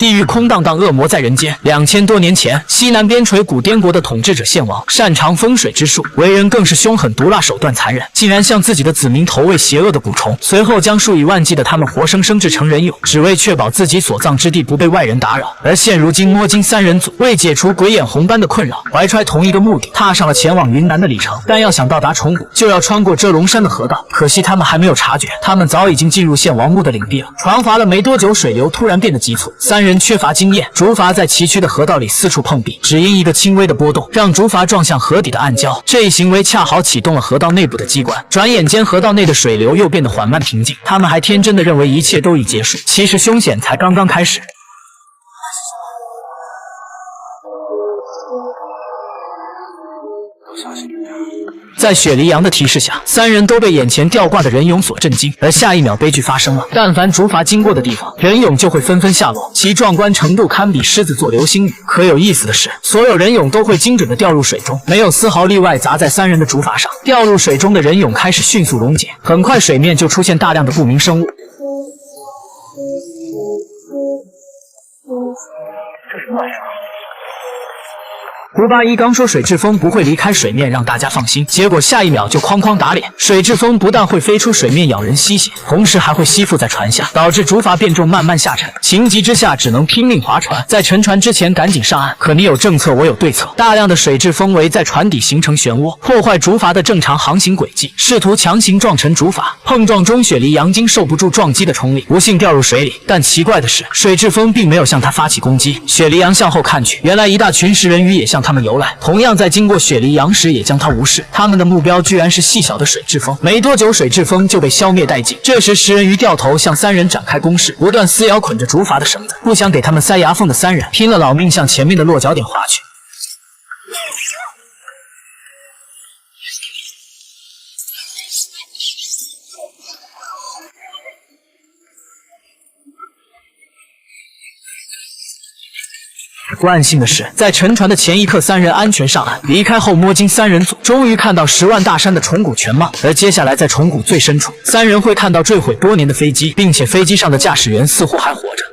地狱空荡荡，恶魔在人间。2000多年前，西南边陲古滇国的统治者献王擅长风水之术，为人更是凶狠毒辣，手段残忍，竟然向自己的子民投喂邪恶的蛊虫，随后将数以万计的他们活生生制成人俑，只为确保自己所葬之地不被外人打扰。而现如今，摸金三人组为解除鬼眼红般的困扰，怀揣同一个目的，踏上了前往云南的旅程。但要想到达崇古，就要穿过遮龙山的河道。可惜他们还没有察觉，他们早已经进入献王墓的领地了。船划了没多久，水流突然变得急促，三人缺乏经验，竹筏在崎岖的河道里四处碰壁，只因一个轻微的波动，让竹筏撞向河底的暗礁。这一行为恰好启动了河道内部的机关，转眼间河道内的水流又变得缓慢平静。他们还天真的认为一切都已结束，其实凶险才刚刚开始。在雪梨羊的提示下，三人都被眼前吊挂的人俑所震惊，而下一秒悲剧发生了。但凡竹筏经过的地方，人俑就会纷纷下落，其壮观程度堪比狮子座流星雨。可有意思的是，所有人俑都会精准的掉入水中，没有丝毫例外砸在三人的竹筏上。掉入水中的人俑开始迅速溶解，很快水面就出现大量的不明生物。这是外人。胡八一刚说水蛭风不会离开水面让大家放心，结果下一秒就哐哐打脸。水蛭风不但会飞出水面咬人吸血，同时还会吸附在船下，导致竹筏变重慢慢下沉。情急之下只能拼命划船，在沉船之前赶紧上岸。可你有政策，我有对策。大量的水蛭风围在船底形成漩涡，破坏竹筏的正常航行轨迹，试图强行撞沉竹筏。碰撞中，雪梨羊经受不住撞击的冲力，不幸掉入水里。但奇怪的是，水蛭风并没有向他发起攻击。雪梨羊向后看去，原来一大群食人鱼也向他们游来，同样在经过雪梨羊时也将它无视。他们的目标居然是细小的水蛭风，没多久水蛭风就被消灭殆尽。这时食人鱼掉头向三人展开攻势，不断撕咬捆着竹筏的绳子，不想给他们塞牙缝的三人拼了老命向前面的落脚点划去。不安心的是，在沉船的前一刻，三人安全上岸。离开后，摸金三人组终于看到10万大山的崇古全貌。而接下来，在崇古最深处，三人会看到坠毁多年的飞机，并且飞机上的驾驶员似乎还活着。